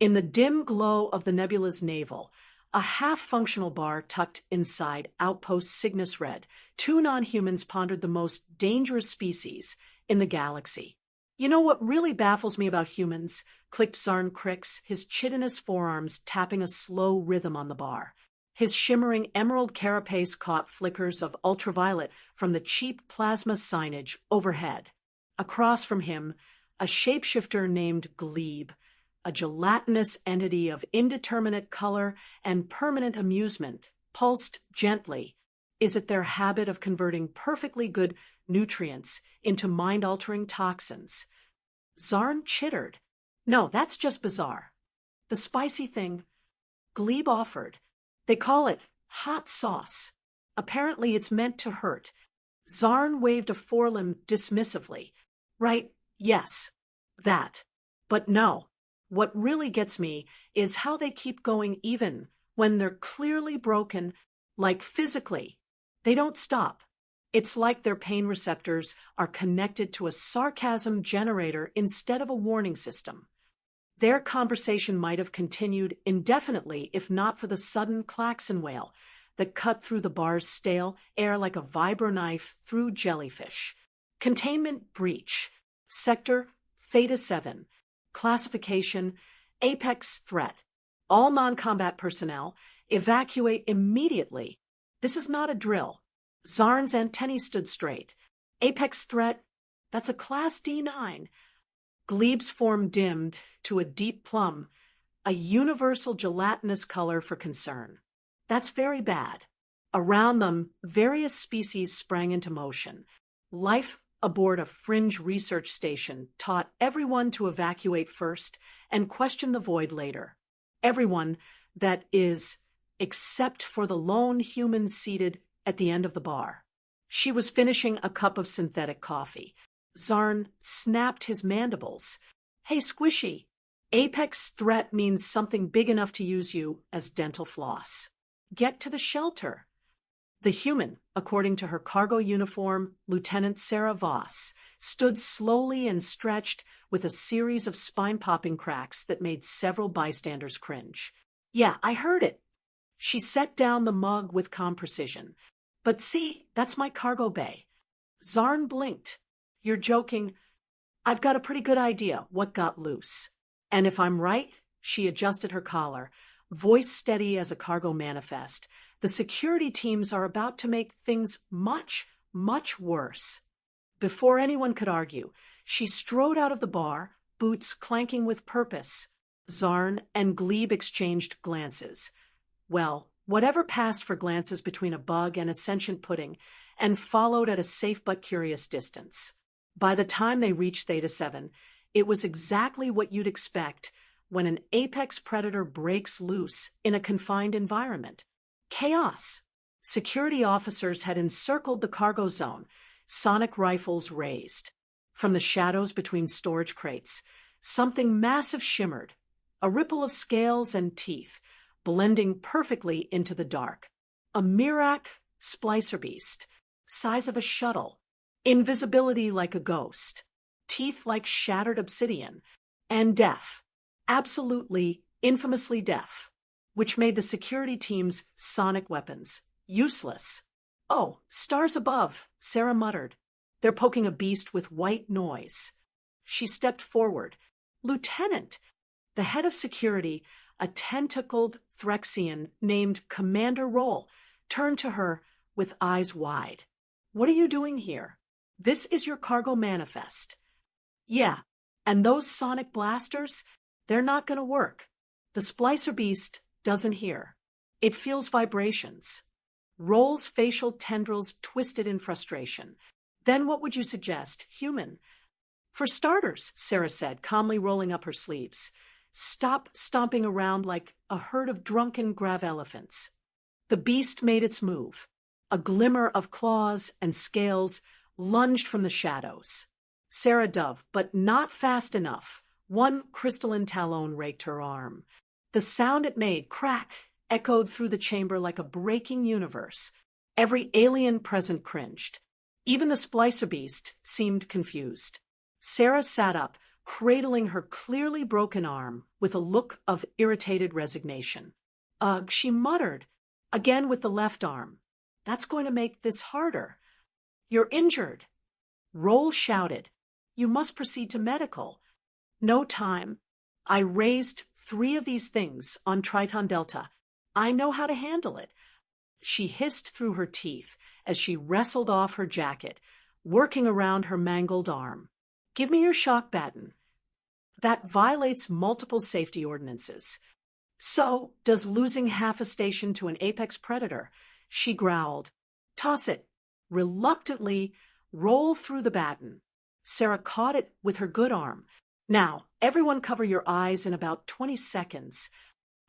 In the dim glow of the nebula's navel, a half-functional bar tucked inside Outpost Cygnus Red, two non-humans pondered the most dangerous species in the galaxy. You know what really baffles me about humans? Clicked Zarn Crix, his chitinous forearms tapping a slow rhythm on the bar. His shimmering emerald carapace caught flickers of ultraviolet from the cheap plasma signage overhead. Across from him, a shapeshifter named Glebe, a gelatinous entity of indeterminate color and permanent amusement, pulsed gently. Is it their habit of converting perfectly good nutrients into mind-altering toxins? Zarn chittered. No, that's just bizarre. The spicy thing, Glebe offered. They call it hot sauce. Apparently it's meant to hurt. Zarn waved a forelimb dismissively. Right, yes, that. But no, what really gets me is how they keep going even when they're clearly broken, like physically. They don't stop. It's like their pain receptors are connected to a sarcasm generator instead of a warning system. Their conversation might have continued indefinitely if not for the sudden klaxon wail that cut through the bar's stale air like a vibro knife through jellyfish. Containment breach. Sector Theta 7. Classification Apex threat. All non-combat personnel evacuate immediately. This is not a drill. Zarn's antennae stood straight. Apex threat, that's a Class D9. Glebe's form dimmed to a deep plum, a universal gelatinous color for concern. That's very bad. Around them, various species sprang into motion. Life aboard a fringe research station taught everyone to evacuate first and question the void later. Everyone, that is, except for the lone human seated at the end of the bar. She was finishing a cup of synthetic coffee. Zarn snapped his mandibles. Hey, Squishy, Apex threat means something big enough to use you as dental floss. Get to the shelter. The human, according to her cargo uniform, Lieutenant Sarah Voss, stood slowly and stretched with a series of spine-popping cracks that made several bystanders cringe. Yeah, I heard it. She set down the mug with calm precision. But see, that's my cargo bay. Zarn blinked. You're joking. I've got a pretty good idea what got loose. And if I'm right, she adjusted her collar, voice steady as a cargo manifest, the security teams are about to make things much, much worse. Before anyone could argue, she strode out of the bar, boots clanking with purpose. Zarn and Glebe exchanged glances. Well, whatever passed for glances between a bug and a sentient pudding, and followed at a safe but curious distance. By the time they reached Theta 7, it was exactly what you'd expect when an apex predator breaks loose in a confined environment. Chaos. Security officers had encircled the cargo zone, sonic rifles raised. From the shadows between storage crates, something massive shimmered, a ripple of scales and teeth, blending perfectly into the dark. A Mirac splicer beast, size of a shuttle, invisibility like a ghost, teeth like shattered obsidian, and deaf, absolutely, infamously deaf, which made the security team's sonic weapons useless. Oh, stars above, Sarah muttered. They're poking a beast with white noise. She stepped forward. Lieutenant, the head of security, a tentacled Threxian named Commander Roll, turned to her with eyes wide. What are you doing here? This is your cargo manifest. Yeah, and those sonic blasters, they're not going to work. The splicer beast doesn't hear. It feels vibrations. Roll's facial tendrils twisted in frustration. Then what would you suggest? Human? For starters, Sarah said, calmly rolling up her sleeves. Stop stomping around like a herd of drunken grav elephants. The beast made its move. A glimmer of claws and scales lunged from the shadows. Sarah dove, but not fast enough. One crystalline talon raked her arm. The sound it made, crack, echoed through the chamber like a breaking universe. Every alien present cringed. Even the splicer beast seemed confused. Sarah sat up, cradling her clearly broken arm with a look of irritated resignation. Ugh, she muttered, again with the left arm. That's going to make this harder. You're injured. Roll shouted. You must proceed to medical. No time. I raised 3 of these things on Triton Delta. I know how to handle it. She hissed through her teeth as she wrestled off her jacket, working around her mangled arm. Give me your shock baton. That violates multiple safety ordinances. So does losing half a station to an apex predator, she growled. Toss it. Reluctantly, roll through the baton. Sarah caught it with her good arm. Now, everyone cover your eyes in about 20 seconds.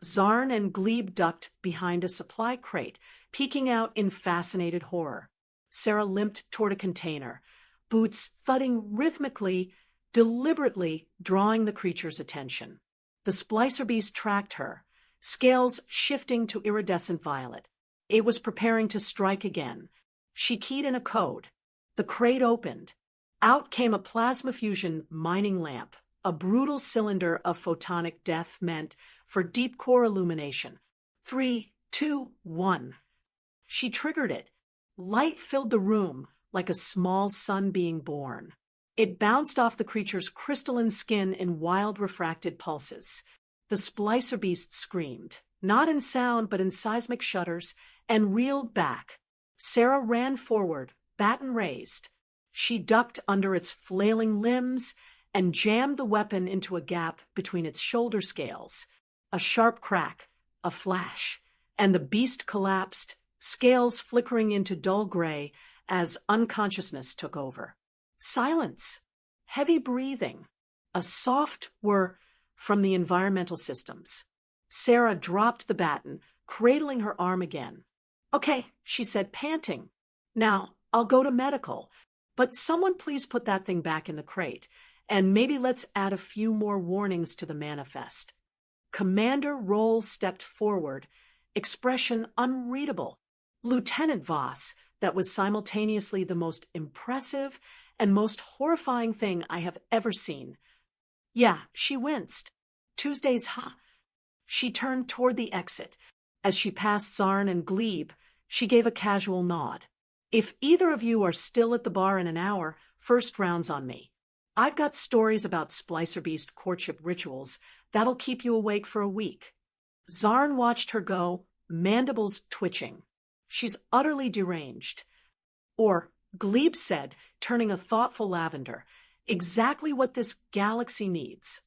Zarn and Glebe ducked behind a supply crate, peeking out in fascinated horror. Sarah limped toward a container, boots thudding rhythmically, deliberately drawing the creature's attention. The splicer beast tracked her, scales shifting to iridescent violet. It was preparing to strike again. She keyed in a code. The crate opened. Out came a plasma fusion mining lamp, a brutal cylinder of photonic death meant for deep core illumination. 3, 2, 1. She triggered it. Light filled the room like a small sun being born. It bounced off the creature's crystalline skin in wild refracted pulses. The splicer beast screamed, not in sound but in seismic shudders, and reeled back. Sarah ran forward, baton raised. She ducked under its flailing limbs and jammed the weapon into a gap between its shoulder scales. A sharp crack, a flash, and the beast collapsed, scales flickering into dull gray as unconsciousness took over. Silence, heavy breathing, a soft whir from the environmental systems. Sarah dropped the baton, cradling her arm again. Okay, she said, panting. Now, I'll go to medical, but someone please put that thing back in the crate, and maybe let's add a few more warnings to the manifest. Commander Roll stepped forward, expression unreadable. Lieutenant Voss, that was simultaneously the most impressive and most horrifying thing I have ever seen. Yeah, she winced. Tuesday's She turned toward the exit. As she passed Zarn and Glebe, she gave a casual nod. If either of you are still at the bar in an hour, first round's on me. I've got stories about Splicer Beast courtship rituals that'll keep you awake for a week. Zarn watched her go, mandibles twitching. She's utterly deranged. Or, Glebe said, turning a thoughtful lavender, exactly what this galaxy needs.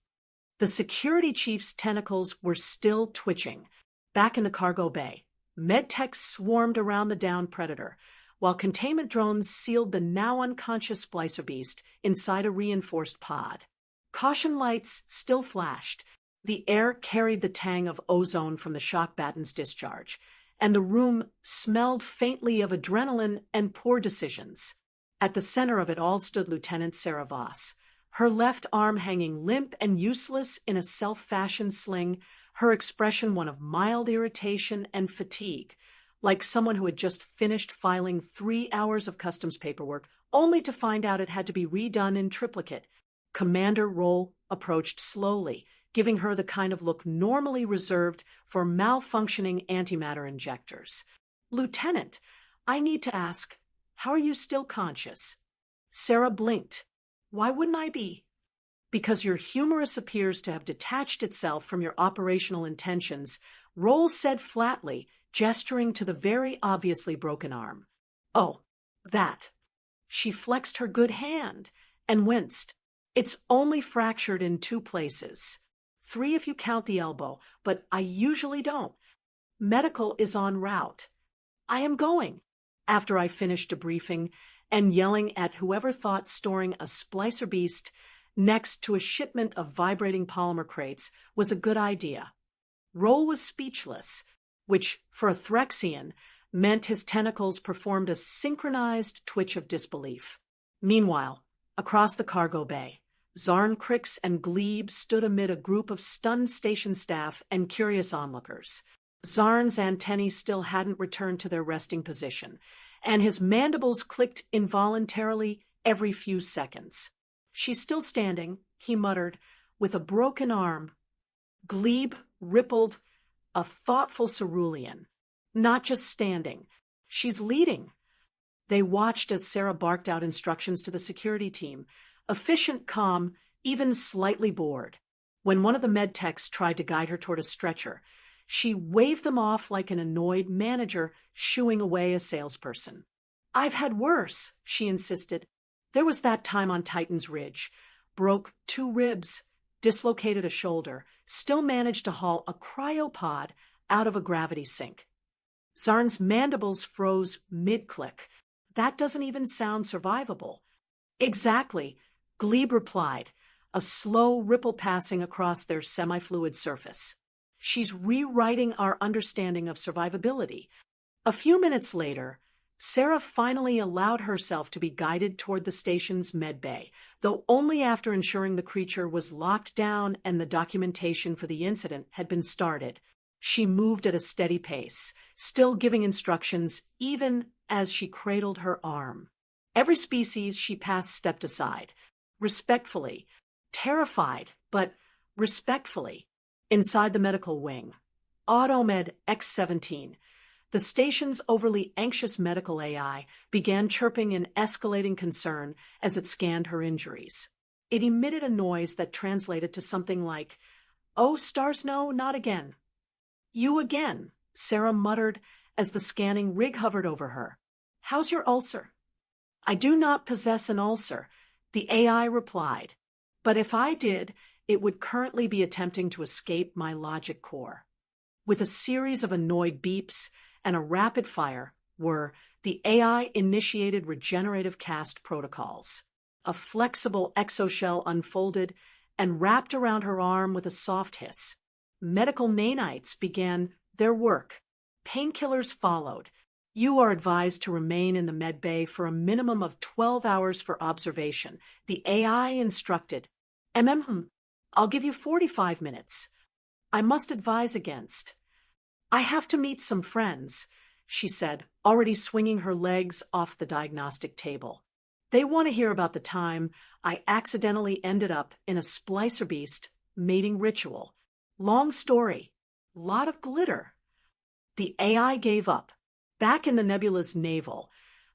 The security chief's tentacles were still twitching. Back in the cargo bay, medtechs swarmed around the downed predator, while containment drones sealed the now unconscious Splicer Beast inside a reinforced pod. Caution lights still flashed. The air carried the tang of ozone from the shock baton's discharge, and the room smelled faintly of adrenaline and poor decisions. At the center of it all stood Lieutenant Sarah Voss, her left arm hanging limp and useless in a self-fashioned sling, her expression one of mild irritation and fatigue, like someone who had just finished filing 3 hours of customs paperwork, only to find out it had to be redone in triplicate. Commander Roll approached slowly, giving her the kind of look normally reserved for malfunctioning antimatter injectors. Lieutenant, I need to ask, how are you still conscious? Sarah blinked. Why wouldn't I be? Because your humerus appears to have detached itself from your operational intentions, Roll said flatly, gesturing to the very obviously broken arm. Oh, that. She flexed her good hand and winced. It's only fractured in 2 places. 3 if you count the elbow, but I usually don't. Medical is en route. I am going. After I finished debriefing and yelling at whoever thought storing a Splicer Beast next to a shipment of vibrating polymer crates was a good idea. Roll was speechless, which, for a Threxian, meant his tentacles performed a synchronized twitch of disbelief. Meanwhile, across the cargo bay, Zarn, Crix, and Glebe stood amid a group of stunned station staff and curious onlookers. Zarn's antennae still hadn't returned to their resting position, and his mandibles clicked involuntarily every few seconds. She's still standing, he muttered, with a broken arm. Glebe rippled, a thoughtful cerulean. Not just standing. She's leading. They watched as Sarah barked out instructions to the security team, efficient, calm, even slightly bored. When one of the med techs tried to guide her toward a stretcher, she waved them off like an annoyed manager shooing away a salesperson. I've had worse, she insisted. There was that time on Titan's Ridge. Broke 2 ribs, dislocated a shoulder, still managed to haul a cryopod out of a gravity sink. Zarn's mandibles froze mid-click. That doesn't even sound survivable. Exactly, Glebe replied, a slow ripple passing across their semi-fluid surface. She's rewriting our understanding of survivability. A few minutes later, Sarah finally allowed herself to be guided toward the station's medbay, though only after ensuring the creature was locked down and the documentation for the incident had been started. She moved at a steady pace, still giving instructions even as she cradled her arm. Every species she passed stepped aside, respectfully, terrified, but respectfully. Inside the medical wing, Automed X-17, the station's overly anxious medical AI began chirping in escalating concern as it scanned her injuries. It emitted a noise that translated to something like, "Oh, stars no, not again." "You again," Sarah muttered as the scanning rig hovered over her. "How's your ulcer?" "I do not possess an ulcer," the AI replied. "But if I did, it would currently be attempting to escape my logic core." With a series of annoyed beeps and a rapid fire were the AI-initiated regenerative cast protocols. A flexible exoshell unfolded and wrapped around her arm with a soft hiss. Medical nanites began their work. Painkillers followed. "You are advised to remain in the medbay for a minimum of 12 hours for observation," the AI instructed. I'll give you 45 minutes. I must advise against. I have to meet some friends, she said, already swinging her legs off the diagnostic table. They want to hear about the time I accidentally ended up in a splicer beast mating ritual. Long story. Lot of glitter. The AI gave up. Back in the nebula's navel,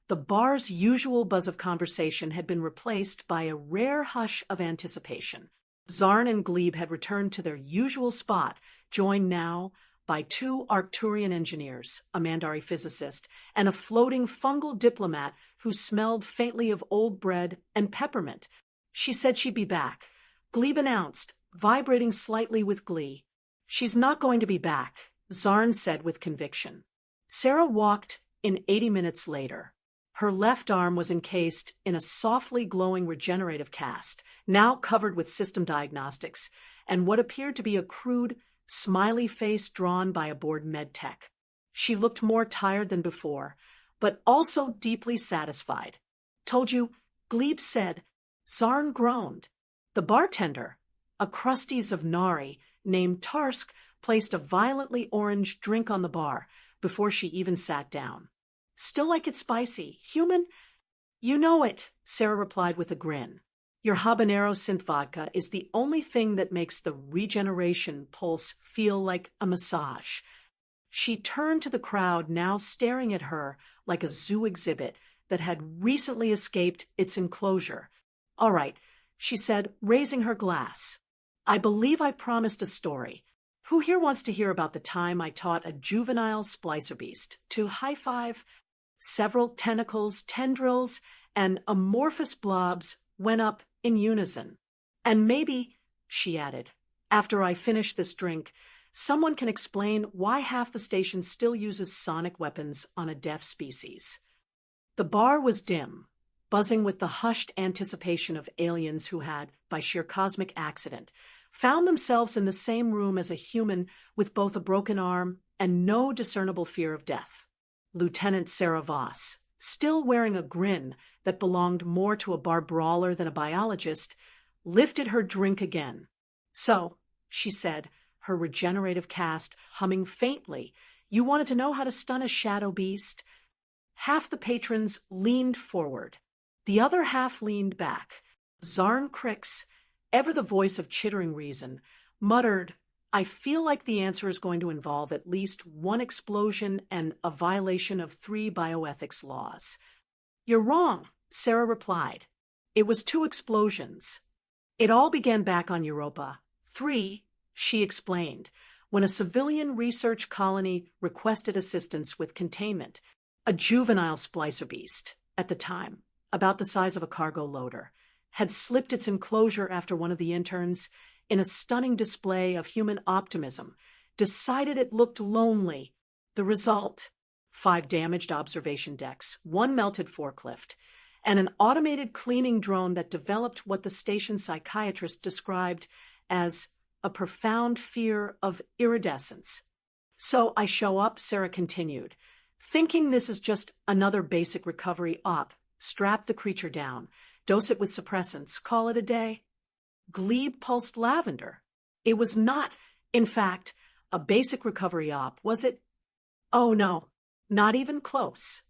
the bar's usual buzz of conversation had been replaced by a rare hush of anticipation. Zarn and Glebe had returned to their usual spot, joined now by 2 Arcturian engineers, a Mandari physicist, and a floating fungal diplomat who smelled faintly of old bread and peppermint. She said she'd be back. Glebe announced, vibrating slightly with glee. She's not going to be back, Zarn said with conviction. Sarah walked in 80 minutes later. Her left arm was encased in a softly glowing regenerative cast, now covered with system diagnostics, and what appeared to be a crude, smiley face drawn by a bored medtech. She looked more tired than before, but also deeply satisfied. "Told you," Glebe said. Zarn groaned. The bartender, a crusties of Nari named Tarsk, placed a violently orange drink on the bar before she even sat down. "Still like it spicy. Human?" "You know it," Sarah replied with a grin. "Your habanero synth vodka is the only thing that makes the regeneration pulse feel like a massage." She turned to the crowd now staring at her like a zoo exhibit that had recently escaped its enclosure. "All right," she said, raising her glass. "I believe I promised a story. Who here wants to hear about the time I taught a juvenile splicer beast to high five? Several tentacles, tendrils, and amorphous blobs went up in unison. And maybe," she added, "after I finish this drink, someone can explain why half the station still uses sonic weapons on a deaf species." The bar was dim, buzzing with the hushed anticipation of aliens who had, by sheer cosmic accident, found themselves in the same room as a human with both a broken arm and no discernible fear of death. Lieutenant Sarah Voss, still wearing a grin that belonged more to a bar brawler than a biologist, lifted her drink again. "So," she said, her regenerative cast humming faintly, "you wanted to know how to stun a shadow beast?" Half the patrons leaned forward. The other half leaned back. Zarn Crix, ever the voice of chittering reason, muttered, "I feel like the answer is going to involve at least one explosion and a violation of 3 bioethics laws." "You're wrong," Sarah replied. "It was 2 explosions. It all began back on Europa. 3, she explained, when a civilian research colony requested assistance with containment. A juvenile splicer beast, at the time, about the size of a cargo loader, had slipped its enclosure after one of the interns, in a stunning display of human optimism, decided it looked lonely. The result: 5 damaged observation decks, 1 melted forklift, and an automated cleaning drone that developed what the station psychiatrist described as a profound fear of iridescence. "So I show up," Sarah continued, "thinking this is just another basic recovery op. Strap the creature down, dose it with suppressants, call it a day." Glebe pulsed lavender. "It was not, in fact, a basic recovery op, was it?" "Oh no, not even close."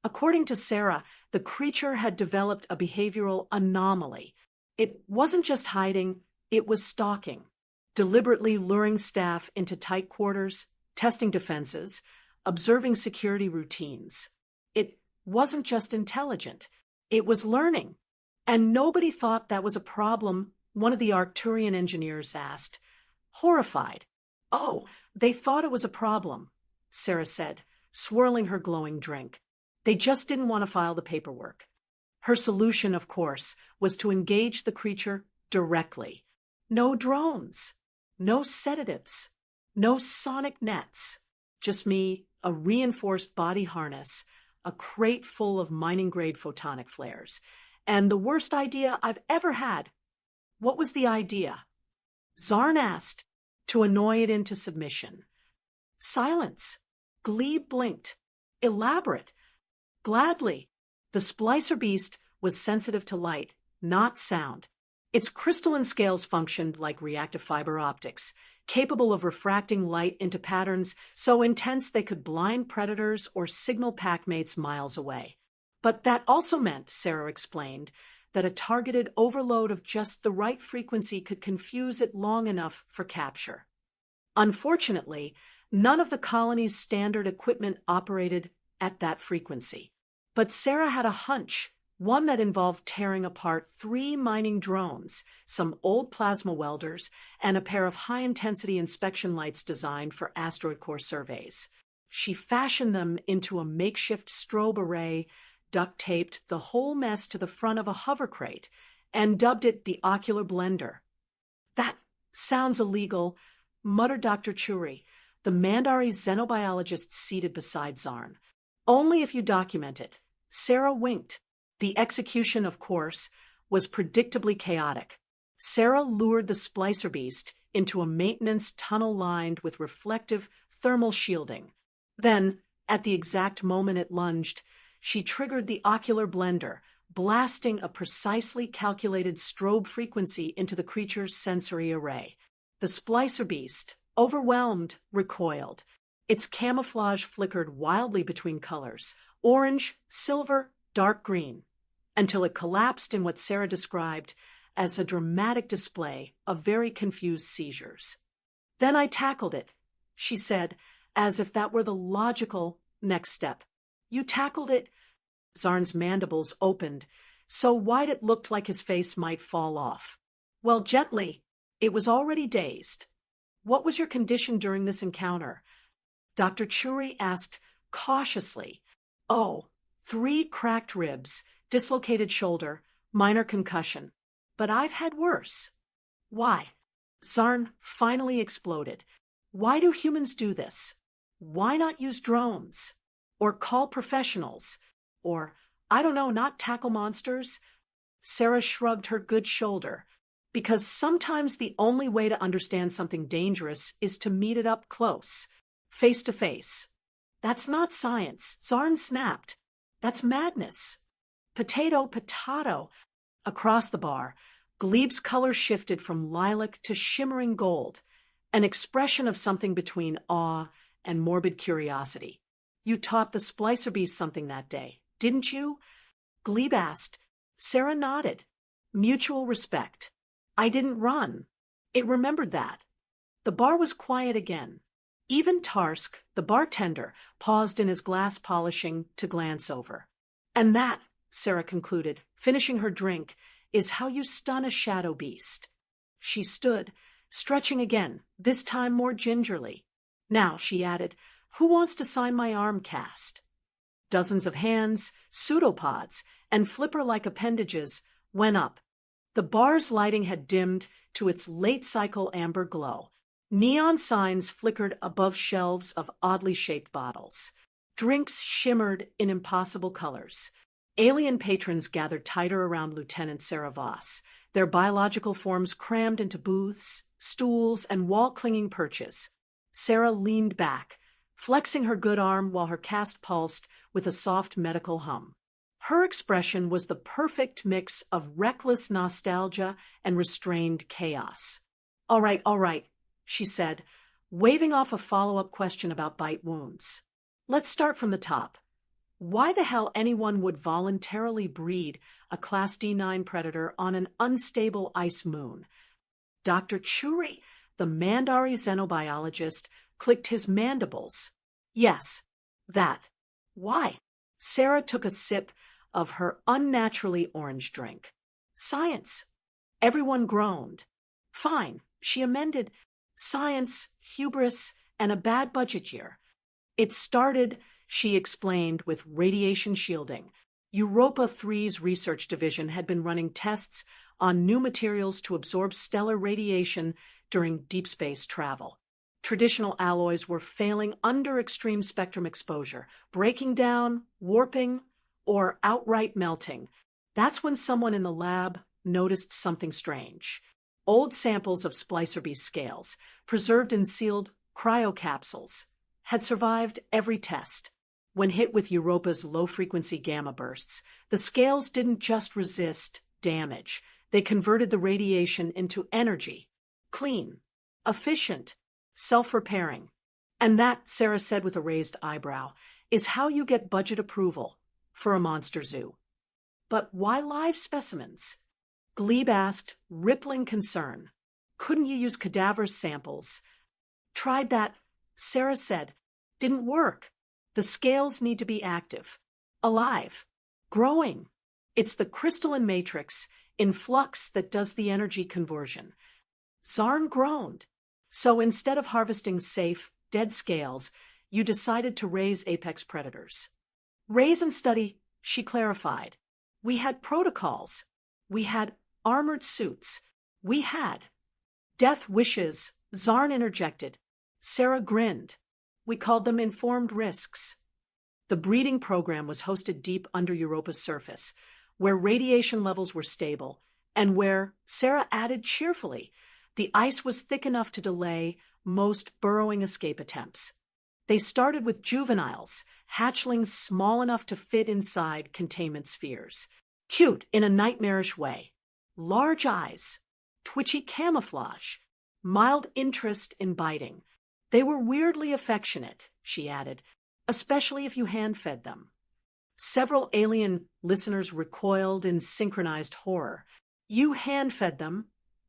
According to Sarah, the creature had developed a behavioral anomaly. It wasn't just hiding, it was stalking, deliberately luring staff into tight quarters, testing defenses, observing security routines. It wasn't just intelligent, it was learning. And nobody thought that was a problem, one of the Arcturian engineers asked, horrified. "Oh, they thought it was a problem," Sarah said, swirling her glowing drink. "They just didn't want to file the paperwork." Her solution, of course, was to engage the creature directly. No drones, no sedatives, no sonic nets, just me, a reinforced body harness, a crate full of mining-grade photonic flares, and the worst idea I've ever had. "What was the idea?" Zarn asked, to annoy it into submission. "Silence." Glebe blinked. "Elaborate." "Gladly." The splicer beast was sensitive to light, not sound. Its crystalline scales functioned like reactive fiber optics, capable of refracting light into patterns so intense they could blind predators or signal packmates miles away. But that also meant, Sarah explained, that a targeted overload of just the right frequency could confuse it long enough for capture. Unfortunately, none of the colony's standard equipment operated at that frequency. But Sarah had a hunch, one that involved tearing apart 3 mining drones, some old plasma welders, and a pair of high-intensity inspection lights designed for asteroid core surveys. She fashioned them into a makeshift strobe array, duct-taped the whole mess to the front of a hover crate, and dubbed it the ocular blender. "That sounds illegal," muttered Dr. Churi, the Mandari xenobiologist seated beside Zarn. "Only if you document it." Sarah winked. The execution, of course, was predictably chaotic. Sarah lured the splicer beast into a maintenance tunnel lined with reflective thermal shielding. Then, at the exact moment it lunged, she triggered the ocular blender, blasting a precisely calculated strobe frequency into the creature's sensory array. The splicer beast, overwhelmed, recoiled. Its camouflage flickered wildly between colors: orange, silver, dark green, until it collapsed in what Sarah described as a dramatic display of very confused seizures. "Then I tackled it," she said, as if that were the logical next step. "You tackled it?" Zarn's mandibles opened, so wide it looked like his face might fall off. "Well, gently." It was already dazed. "What was your condition during this encounter?" Dr. Churi asked cautiously. "Oh, 3 cracked ribs, dislocated shoulder, minor concussion. But I've had worse." "Why?" Zarn finally exploded. "Why do humans do this? Why not use drones? Or call professionals? Or, I don't know, not tackle monsters?" Sarah shrugged her good shoulder. "Because sometimes the only way to understand something dangerous is to meet it up close, face to face." "That's not science," Zarn snapped. "That's madness." "Potato, potato." Across the bar, Glebe's color shifted from lilac to shimmering gold, an expression of something between awe and morbid curiosity. "You taught the splicer beast something that day, didn't you?" Glebe asked. Sarah nodded. Mutual respect. I didn't run. It remembered that. The bar was quiet again. Even Tarsk, the bartender, paused in his glass polishing to glance over. And that, Sarah concluded, finishing her drink, is how you stun a shadow beast. She stood, stretching again, this time more gingerly. Now, she added, who wants to sign my arm cast? Dozens of hands, pseudopods, and flipper-like appendages went up. The bar's lighting had dimmed to its late-cycle amber glow. Neon signs flickered above shelves of oddly shaped bottles. Drinks shimmered in impossible colors. Alien patrons gathered tighter around Lieutenant Sarah Voss, their biological forms crammed into booths, stools, and wall-clinging perches. Sarah leaned back, flexing her good arm while her cast pulsed with a soft medical hum. Her expression was the perfect mix of reckless nostalgia and restrained chaos. All right, she said, waving off a follow-up question about bite wounds. Let's start from the top. Why the hell anyone would voluntarily breed a Class D9 predator on an unstable ice moon? Dr. Churi, the Mandari xenobiologist, clicked his mandibles. Yes, that. Why? Sarah took a sip of her unnaturally orange drink. Science. Everyone groaned. Fine, she amended. Science, hubris, and a bad budget year. It started, she explained, with radiation shielding. Europa 3's research division had been running tests on new materials to absorb stellar radiation during deep space travel. Traditional alloys were failing under extreme spectrum exposure, breaking down, warping, or outright melting. That's when someone in the lab noticed something strange. Old samples of splicer beast scales, preserved in sealed cryocapsules, had survived every test. When hit with Europa's low-frequency gamma bursts, the scales didn't just resist damage. They converted the radiation into energy. Clean, efficient, self-repairing. And that, Sarah said with a raised eyebrow, is how you get budget approval for a monster zoo. But why live specimens? Glebe asked, rippling concern. Couldn't you use cadaver samples? Tried that, Sarah said. Didn't work. The scales need to be active, alive, growing. It's the crystalline matrix in flux that does the energy conversion. Zarn groaned. So instead of harvesting safe, dead scales, you decided to raise apex predators. Raise and study, she clarified. We had protocols. We had armored suits. We had. Death wishes, Zarn interjected. Sarah grinned. We called them informed risks. The breeding program was hosted deep under Europa's surface, where radiation levels were stable, and where, Sarah added cheerfully, the ice was thick enough to delay most burrowing escape attempts. They started with juveniles, hatchlings small enough to fit inside containment spheres. Cute in a nightmarish way. Large eyes, twitchy camouflage, mild interest in biting. They were weirdly affectionate, she added, especially if you hand-fed them. Several alien listeners recoiled in synchronized horror. You hand-fed them?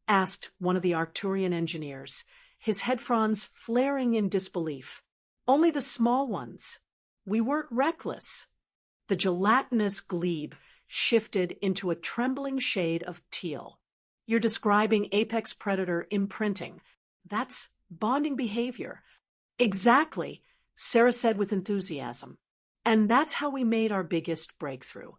Asked one of the Arcturian engineers, his head fronds flaring in disbelief. Only the small ones. We weren't reckless. The gelatinous glebe shifted into a trembling shade of teal. You're describing apex predator imprinting. That's bonding behavior. Exactly, Sarah said with enthusiasm. And that's how we made our biggest breakthrough.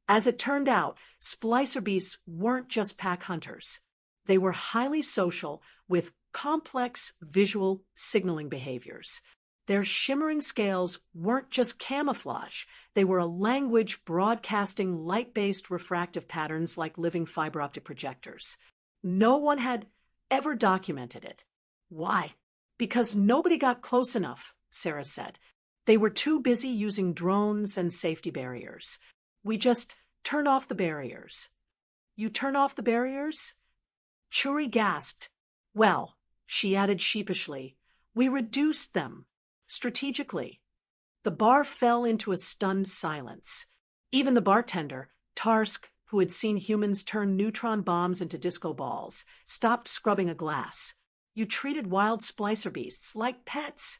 As it turned out, splicer beasts weren't just pack hunters. They were highly social with complex visual signaling behaviors. Their shimmering scales weren't just camouflage. They were a language broadcasting light-based refractive patterns like living fiber optic projectors. No one had ever documented it. Why? Because nobody got close enough, Sarah said. They were too busy using drones and safety barriers. We just turned off the barriers. You turn off the barriers? Churi gasped. Well, she added sheepishly, we reduced them, strategically. The bar fell into a stunned silence. Even the bartender, Tarsk, who had seen humans turn neutron bombs into disco balls, stopped scrubbing a glass. You treated wild splicer beasts like pets.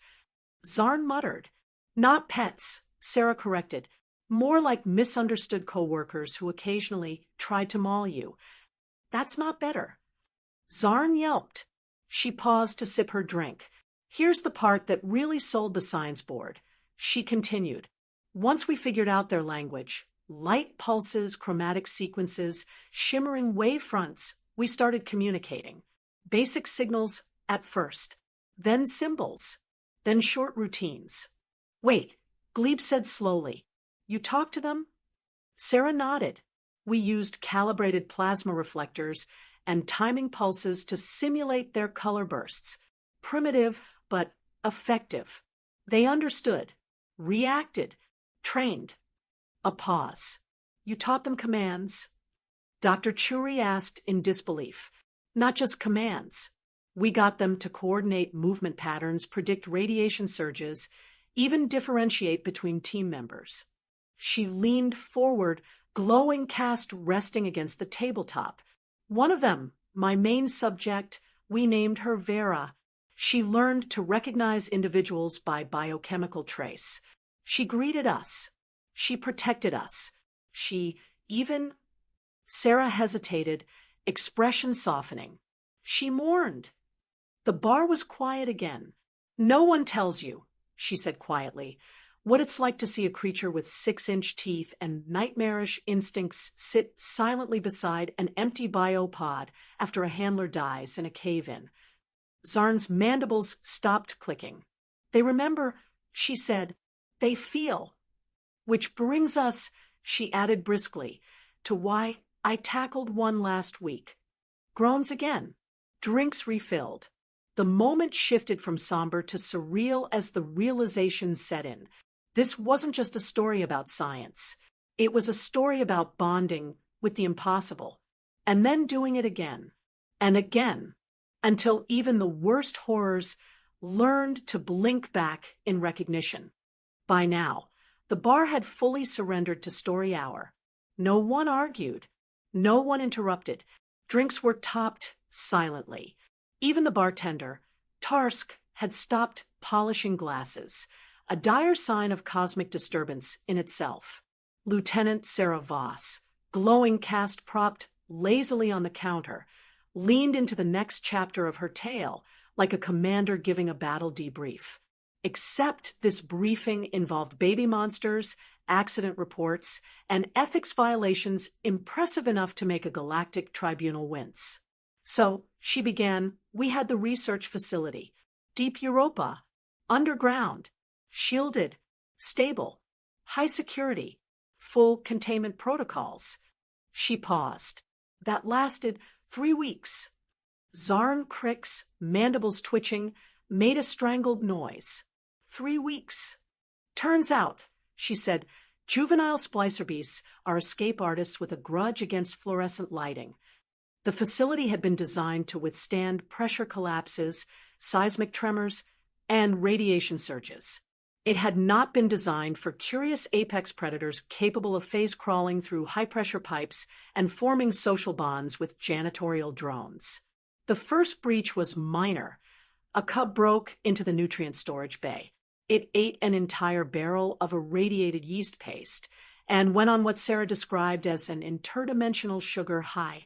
Zarn muttered. Not pets, Sarah corrected. More like misunderstood co-workers who occasionally tried to maul you. That's not better. Zarn yelped. She paused to sip her drink. Here's the part that really sold the science board. She continued. Once we figured out their language, light pulses, chromatic sequences, shimmering wavefronts, we started communicating. Basic signals at first, then symbols, then short routines. Wait, Glebe said slowly. You talked to them? Sarah nodded. We used calibrated plasma reflectors and timing pulses to simulate their color bursts. Primitive, but effective. They understood, reacted, trained. A pause. You taught them commands? Dr. Churi asked in disbelief. Not just commands. We got them to coordinate movement patterns, predict radiation surges, even differentiate between team members. She leaned forward, glowing cast resting against the tabletop. One of them, my main subject, we named her Vera. She learned to recognize individuals by biochemical trace. She greeted us. She protected us. She even... Sarah hesitated, expression softening. She mourned. The bar was quiet again. No one tells you, she said quietly, what it's like to see a creature with 6-inch teeth and nightmarish instincts sit silently beside an empty biopod after a handler dies in a cave-in. Zarn's mandibles stopped clicking. They remember, she said, they feel. Which brings us, she added briskly, to why I tackled one last week. Groans again. Drinks refilled. The moment shifted from somber to surreal as the realization set in. This wasn't just a story about science. It was a story about bonding with the impossible, and then doing it again, and again, until even the worst horrors learned to blink back in recognition. By now, the bar had fully surrendered to story hour. No one argued. No one interrupted. Drinks were topped silently. Even the bartender, Tarsk, had stopped polishing glasses, a dire sign of cosmic disturbance in itself. Lieutenant Sarah Voss, glowing cast propped lazily on the counter, leaned into the next chapter of her tale like a commander giving a battle debrief. Except this briefing involved baby monsters, accident reports, and ethics violations impressive enough to make a galactic tribunal wince. So, she began, we had the research facility, deep Europa, underground, shielded, stable, high security, full containment protocols. She paused. That lasted 3 weeks. Zarn Crick's mandibles twitching, made a strangled noise. 3 weeks. Turns out, she said, juvenile splicer beasts are escape artists with a grudge against fluorescent lighting. The facility had been designed to withstand pressure collapses, seismic tremors, and radiation surges. It had not been designed for curious apex predators capable of phase crawling through high-pressure pipes and forming social bonds with janitorial drones. The first breach was minor. A cub broke into the nutrient storage bay. It ate an entire barrel of irradiated yeast paste and went on what Sarah described as an interdimensional sugar high.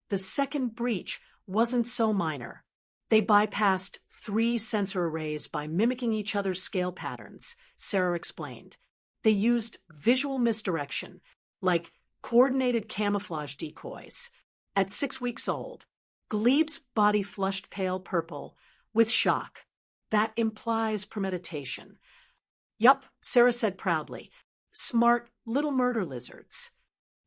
The second breach wasn't so minor. They bypassed 3 sensor arrays by mimicking each other's scale patterns, Sarah explained. They used visual misdirection, like coordinated camouflage decoys. At 6 weeks old, Glebe's body flushed pale purple with shock. That implies premeditation. Yup, Sarah said proudly. Smart little murder lizards.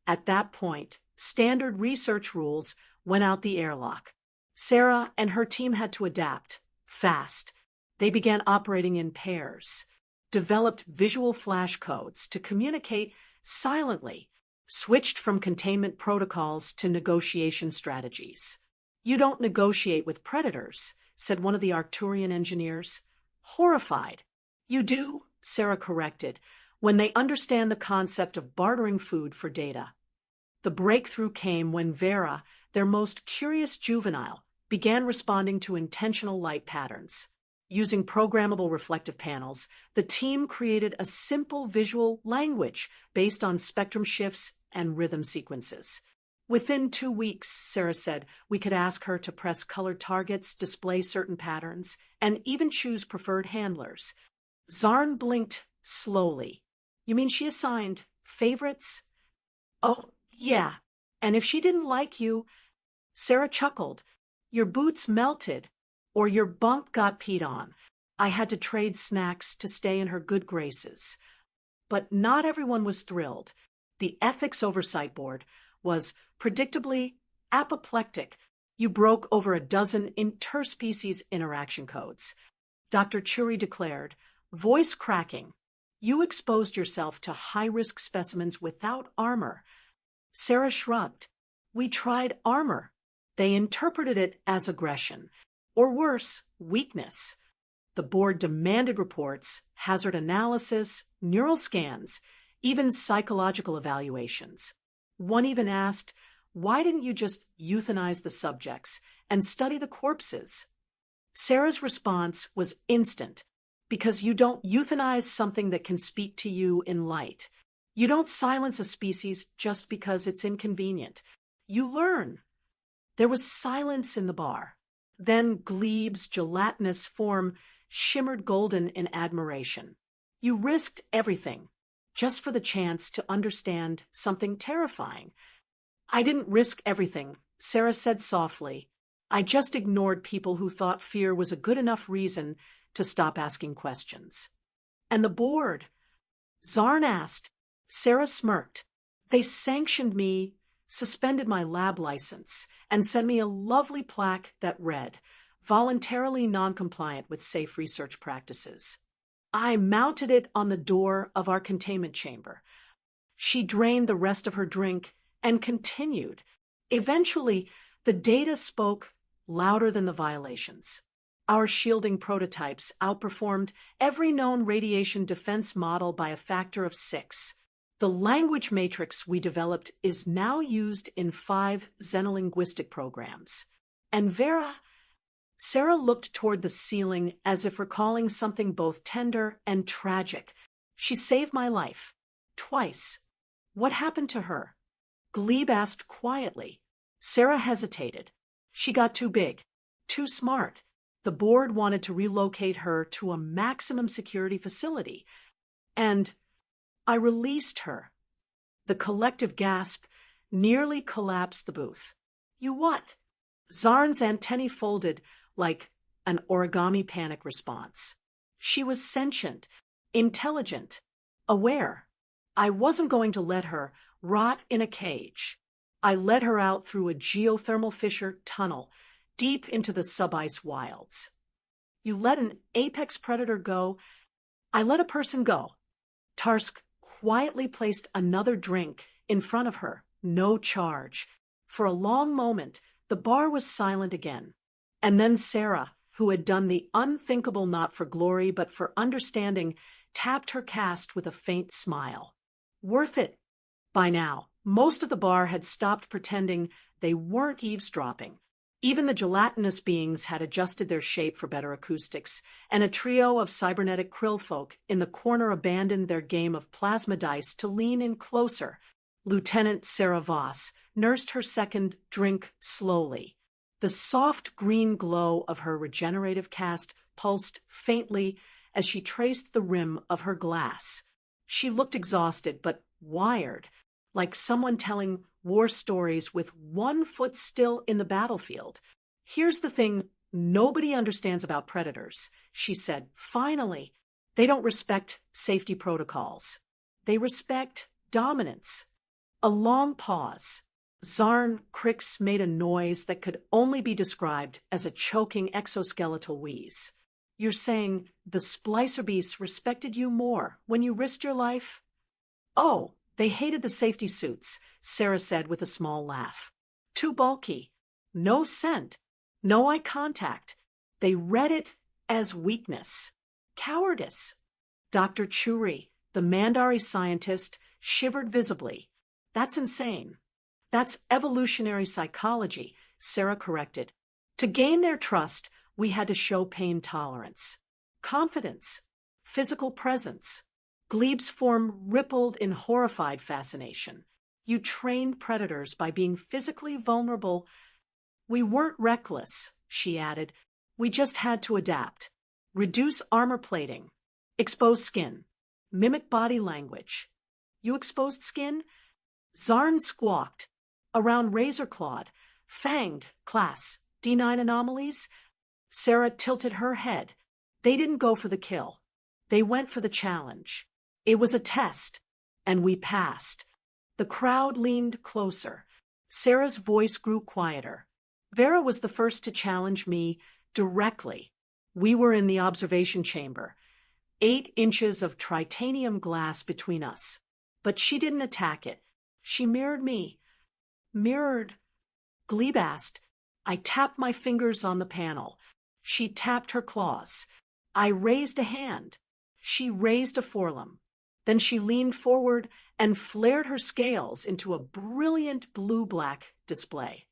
At that point, standard research rules went out the airlock. Sarah and her team had to adapt, fast. They began operating in pairs, developed visual flashcodes to communicate silently, switched from containment protocols to negotiation strategies. You don't negotiate with predators, said one of the Arcturian engineers. Horrified. You do, Sarah corrected, when they understand the concept of bartering food for data. The breakthrough came when Vera, their most curious juvenile, began responding to intentional light patterns. Using programmable reflective panels, the team created a simple visual language based on spectrum shifts and rhythm sequences. Within 2 weeks, Sarah said, we could ask her to press colored targets, display certain patterns, and even choose preferred handlers. Zarn blinked slowly. You mean she assigned favorites? Oh, yeah. And if she didn't like you, Sarah chuckled, your boots melted, or your bunk got peed on. I had to trade snacks to stay in her good graces. But not everyone was thrilled. The Ethics Oversight Board was predictably apoplectic. You broke over a dozen interspecies interaction codes. Dr. Churi declared, voice cracking. You exposed yourself to high-risk specimens without armor. Sarah shrugged. We tried armor. They interpreted it as aggression, or worse, weakness. The board demanded reports, hazard analysis, neural scans, even psychological evaluations. One even asked, why didn't you just euthanize the subjects and study the corpses? Sarah's response was instant, because you don't euthanize something that can speak to you in light. You don't silence a species just because it's inconvenient. You learn. There was silence in the bar. Then Glebe's gelatinous form shimmered golden in admiration. You risked everything, just for the chance to understand something terrifying. I didn't risk everything, Sarah said softly. I just ignored people who thought fear was a good enough reason to stop asking questions. And the board? Zarn asked. Sarah smirked. They sanctioned me, suspended my lab license, and sent me a lovely plaque that read, voluntarily non-compliant with safe research practices. I mounted it on the door of our containment chamber. She drained the rest of her drink and continued. Eventually, the data spoke louder than the violations. Our shielding prototypes outperformed every known radiation defense model by a factor of 6. The language matrix we developed is now used in 5 xenolinguistic programs. And Sarah looked toward the ceiling as if recalling something both tender and tragic. She saved my life. Twice. What happened to her? Glebe asked quietly. Sarah hesitated. She got too big, too smart. The board wanted to relocate her to a maximum security facility. And I released her. The collective gasp nearly collapsed the booth. You what? Zarn's antennae folded like an origami panic response. She was sentient, intelligent, aware. I wasn't going to let her rot in a cage. I led her out through a geothermal fissure tunnel deep into the subice wilds. You let an apex predator go. I let a person go. Tarsk quietly placed another drink in front of her, no charge. For a long moment, the bar was silent again. And then Sarah, who had done the unthinkable not for glory but for understanding, tapped her cast with a faint smile. Worth it. By now, most of the bar had stopped pretending they weren't eavesdropping. Even the gelatinous beings had adjusted their shape for better acoustics, and a trio of cybernetic krill folk in the corner abandoned their game of plasma dice to lean in closer. Lieutenant Sarah Voss nursed her second drink slowly. The soft green glow of her regenerative cast pulsed faintly as she traced the rim of her glass. She looked exhausted but wired, like someone telling war stories with one foot still in the battlefield. Here's the thing nobody understands about predators, she said. Finally, they don't respect safety protocols. They respect dominance. A long pause. Zarn Crix made a noise that could only be described as a choking exoskeletal wheeze. You're saying the splicer beasts respected you more when you risked your life? Oh, they hated the safety suits, Sarah said with a small laugh. Too bulky. No scent. No eye contact. They read it as weakness. Cowardice. Dr. Churi, the Mandari scientist, shivered visibly. That's insane. That's evolutionary psychology, Sarah corrected. To gain their trust, we had to show pain tolerance, confidence, physical presence. Glebe's form rippled in horrified fascination. You trained predators by being physically vulnerable. We weren't reckless, she added. We just had to adapt. Reduce armor plating. Expose skin. Mimic body language. You exposed skin? Zarn squawked. Around razor-clawed, fanged, class, D9 anomalies? Sarah tilted her head. They didn't go for the kill. They went for the challenge. It was a test, and we passed. The crowd leaned closer. Sarah's voice grew quieter. Vera was the first to challenge me directly. We were in the observation chamber, 8 inches of titanium glass between us. But she didn't attack it. She mirrored me. Mirrored? Glebe asked. I tapped my fingers on the panel. She tapped her claws. I raised a hand. She raised a forelimb. Then she leaned forward and flared her scales into a brilliant blue-black display.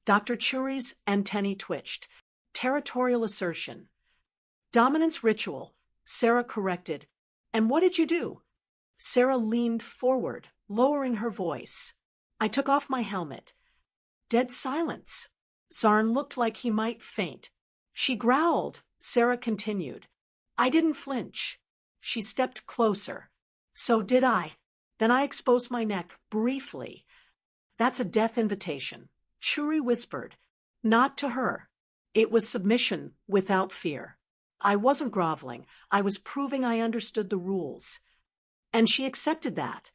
Dr. Churi's antennae twitched. Territorial assertion. Dominance ritual, Sarah corrected. And what did you do? Sarah leaned forward, lowering her voice. I took off my helmet. Dead silence. Zarn looked like he might faint. She growled, Sarah continued. I didn't flinch. She stepped closer. So did I. Then I exposed my neck briefly. That's a death invitation, Churi whispered. Not to her. It was submission without fear. I wasn't groveling. I was proving I understood the rules. And she accepted that.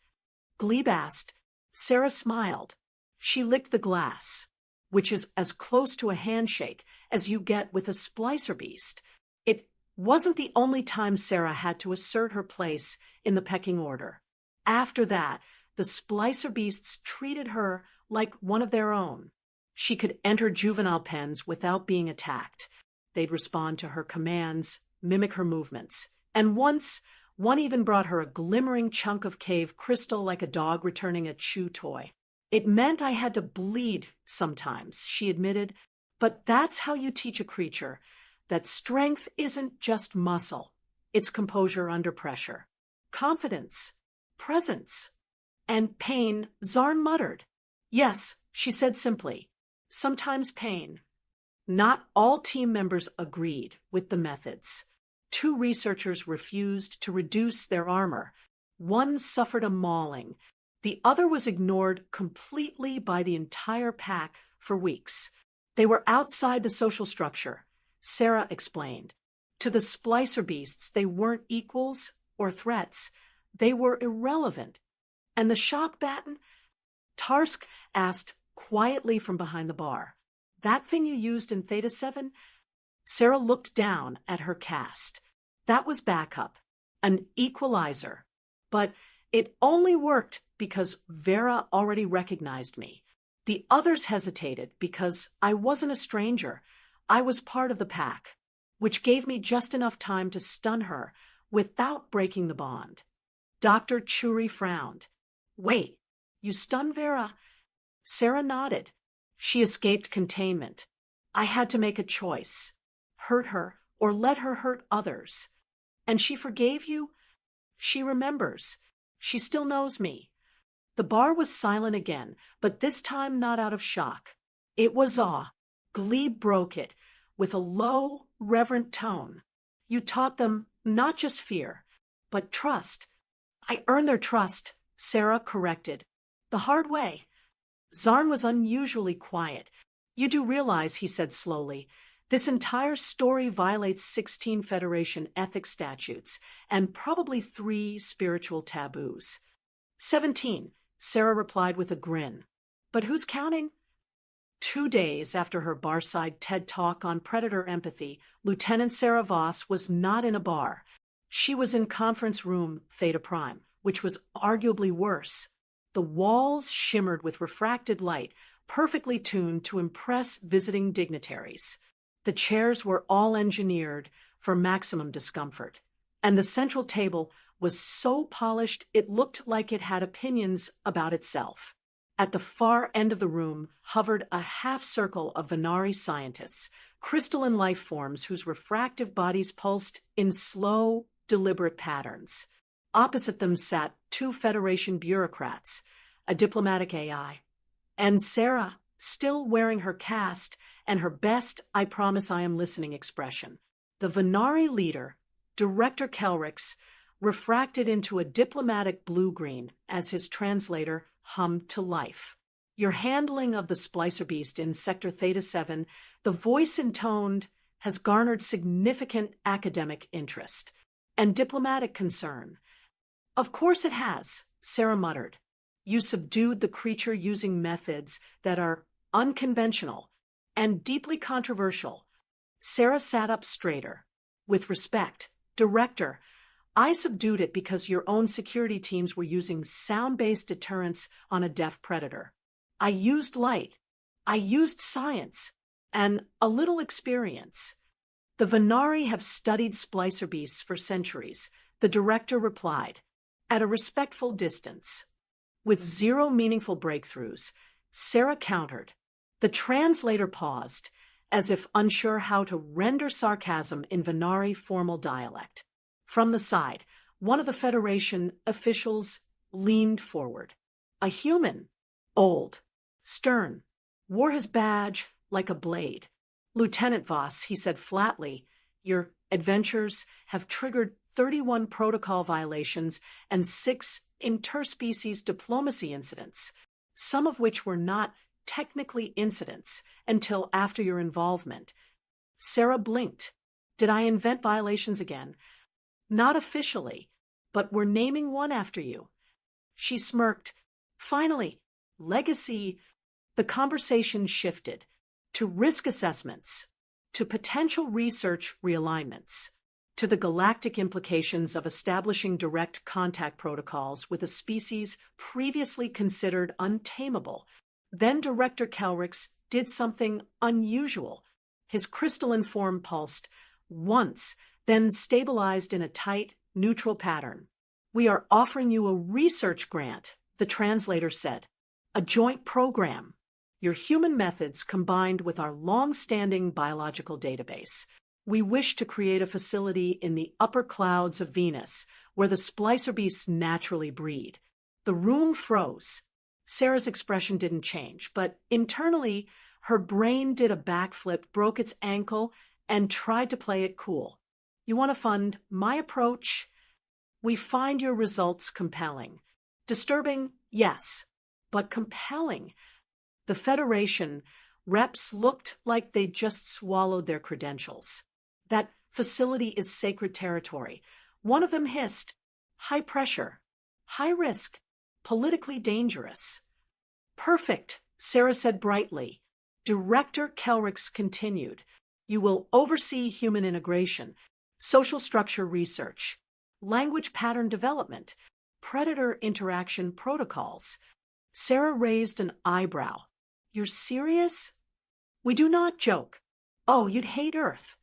Glebe asked. Sarah smiled. She licked the glass, which is as close to a handshake as you get with a splicer beast. It wasn't the only time Sarah had to assert her place in the pecking order. After that, the splicer beasts treated her like one of their own. She could enter juvenile pens without being attacked. They'd respond to her commands, mimic her movements. And once, one even brought her a glimmering chunk of cave crystal like a dog returning a chew toy. It meant I had to bleed sometimes, she admitted, but that's how you teach a creature that strength isn't just muscle. It's composure under pressure. Confidence. Presence. And pain, Zarn muttered. Yes, she said simply. Sometimes pain. Not all team members agreed with the methods. 2 researchers refused to reduce their armor. One suffered a mauling. The other was ignored completely by the entire pack for weeks. They were outside the social structure, Sarah explained. To the splicer beasts, they weren't equals or threats. They were irrelevant. And the shock baton? Tarsk asked quietly from behind the bar. That thing you used in Theta 7? Sarah looked down at her cast. That was backup, an equalizer. But it only worked because Vera already recognized me. The others hesitated because I wasn't a stranger. I was part of the pack, which gave me just enough time to stun her without breaking the bond. Dr. Churi frowned. Wait, you stunned Vera? Sarah nodded. She escaped containment. I had to make a choice. Hurt her or let her hurt others. And she forgave you? She remembers. She still knows me. The bar was silent again, but this time not out of shock. It was awe. Glebe broke it with a low, reverent tone. You taught them not just fear, but trust. I earned their trust, Sarah corrected. The hard way. Zarn was unusually quiet. You do realize, he said slowly, this entire story violates 16 Federation ethics statutes and probably 3 spiritual taboos. 17, Sarah replied with a grin. But who's counting? 2 days after her barside TED Talk on predator empathy, Lieutenant Sarah Voss was not in a bar. She was in conference room Theta Prime, which was arguably worse. The walls shimmered with refracted light, perfectly tuned to impress visiting dignitaries. The chairs were all engineered for maximum discomfort, and the central table was so polished it looked like it had opinions about itself. At the far end of the room hovered a half-circle of Venari scientists, crystalline life forms whose refractive bodies pulsed in slow, deliberate patterns. Opposite them sat two Federation bureaucrats, a diplomatic AI, and Sarah, still wearing her cast and her best "I promise I am listening" expression. The Venari leader, Director Kelrix, refracted into a diplomatic blue-green as his translator hummed to life. Your handling of the splicer beast in Sector Theta 7, the voice intoned, has garnered significant academic interest and diplomatic concern. Of course it has, Sarah muttered. You subdued the creature using methods that are unconventional and deeply controversial. Sarah sat up straighter. With respect, Director, I subdued it because your own security teams were using sound-based deterrence on a deaf predator. I used light. I used science. And a little experience. The Venari have studied splicer beasts for centuries, the director replied, at a respectful distance. With zero meaningful breakthroughs, Sarah countered. The translator paused, as if unsure how to render sarcasm in Venari formal dialect. From the side, one of the Federation officials leaned forward. A human, old, stern, wore his badge like a blade. Lieutenant Voss, he said flatly, your adventures have triggered 31 protocol violations and 6 interspecies diplomacy incidents, some of which were not technically incidents until after your involvement. Sarah blinked. Did I invent violations again? Not officially, but we're naming one after you. She smirked. Finally, legacy. The conversation shifted to risk assessments, to potential research realignments, to the galactic implications of establishing direct contact protocols with a species previously considered untamable. Then Director Kelrix did something unusual. His crystalline form pulsed once, then stabilized in a tight, neutral pattern. We are offering you a research grant, the translator said. A joint program. Your human methods combined with our long-standing biological database. We wish to create a facility in the upper clouds of Venus, where the splicer beasts naturally breed. The room froze. Sarah's expression didn't change, but internally, her brain did a backflip, broke its ankle, and tried to play it cool. You want to fund my approach? We find your results compelling. Disturbing, yes, but compelling. The Federation reps looked like they'd just swallowed their credentials. That facility is sacred territory. One of them hissed, high pressure, high risk, politically dangerous. Perfect, Sarah said brightly. Director Kelrix continued. You will oversee human integration, social structure research, language pattern development, predator interaction protocols. Sarah raised an eyebrow. You're serious? We do not joke. Oh, you'd hate Earth.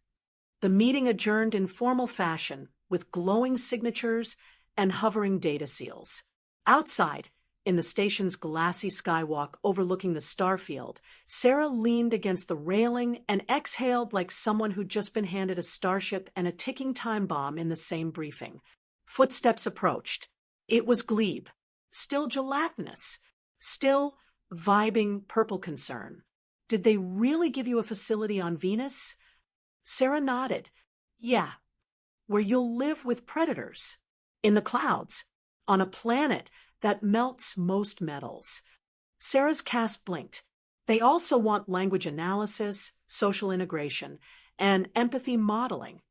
The meeting adjourned in formal fashion with glowing signatures and hovering data seals. Outside, in the station's glassy skywalk overlooking the starfield, Sarah leaned against the railing and exhaled like someone who'd just been handed a starship and a ticking time bomb in the same briefing. Footsteps approached. It was Glebe, still gelatinous, still vibing purple concern. Did they really give you a facility on Venus? Sarah nodded. Yeah, where you'll live with predators. In the clouds, on a planet that melts most metals. Sarah's cast blinked. They also want language analysis, social integration, and empathy modeling.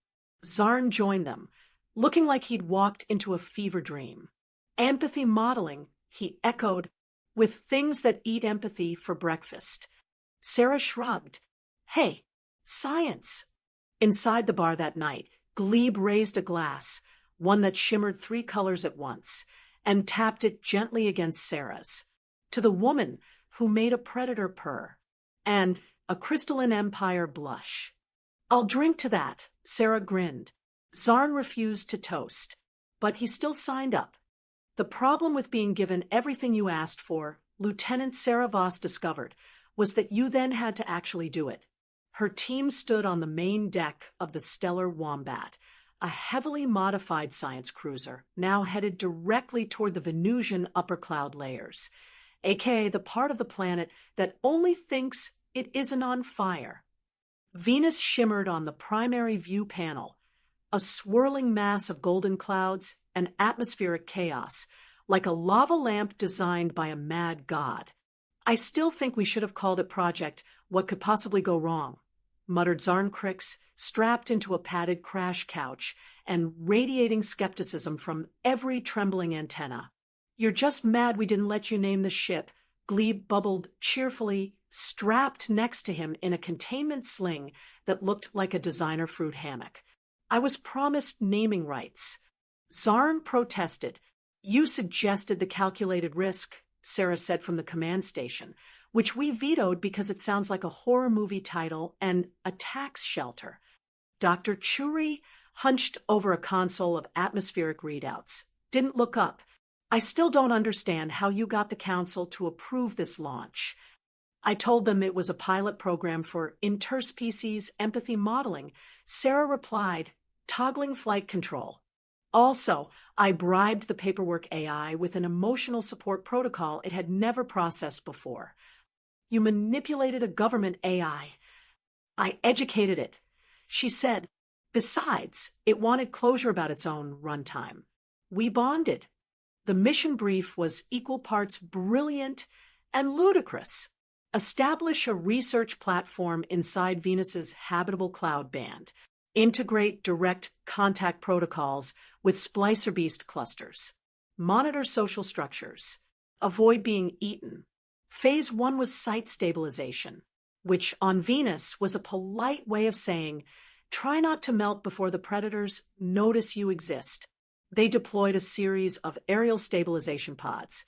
Zarn joined them, looking like he'd walked into a fever dream. Empathy modeling, he echoed, with things that eat empathy for breakfast. Sarah shrugged. Hey, science. Inside the bar that night, Glebe raised a glass, one that shimmered 3 colors at once, and tapped it gently against Sarah's. To the woman who made a predator purr, and a crystalline empire blush. I'll drink to that, Sarah grinned. Zarn refused to toast, but he still signed up. The problem with being given everything you asked for, Lieutenant Sarah Voss discovered was that you then had to actually do it. Her team stood on the main deck of the Stellar Wombat, a heavily modified science cruiser now headed directly toward the Venusian upper cloud layers, aka the part of the planet that only thinks it isn't on fire. Venus shimmered on the primary view panel, a swirling mass of golden clouds and atmospheric chaos, like a lava lamp designed by a mad god. I still think we should have called it Project What Could Possibly Go Wrong, muttered Zarnkrix, strapped into a padded crash couch and radiating skepticism from every trembling antenna. You're just mad we didn't let you name the ship, Glebe bubbled cheerfully, strapped next to him in a containment sling that looked like a designer fruit hammock. I was promised naming rights. Zarn protested. You suggested the calculated risk, Sarah said from the command station, which we vetoed because it sounds like a horror movie title and a tax shelter. Dr. Churi hunched over a console of atmospheric readouts, didn't look up. I still don't understand how you got the council to approve this launch. I told them it was a pilot program for interspecies empathy modeling. Sarah replied, toggling flight control. Also, I bribed the paperwork AI with an emotional support protocol it had never processed before. You manipulated a government AI. I educated it. She said, besides, it wanted closure about its own runtime. We bonded. The mission brief was equal parts brilliant and ludicrous. Establish a research platform inside Venus's habitable cloud band. Integrate direct contact protocols with splicer beast clusters. Monitor social structures. Avoid being eaten. Phase 1 was site stabilization, which on Venus was a polite way of saying, try not to melt before the predators notice you exist. They deployed a series of aerial stabilization pods,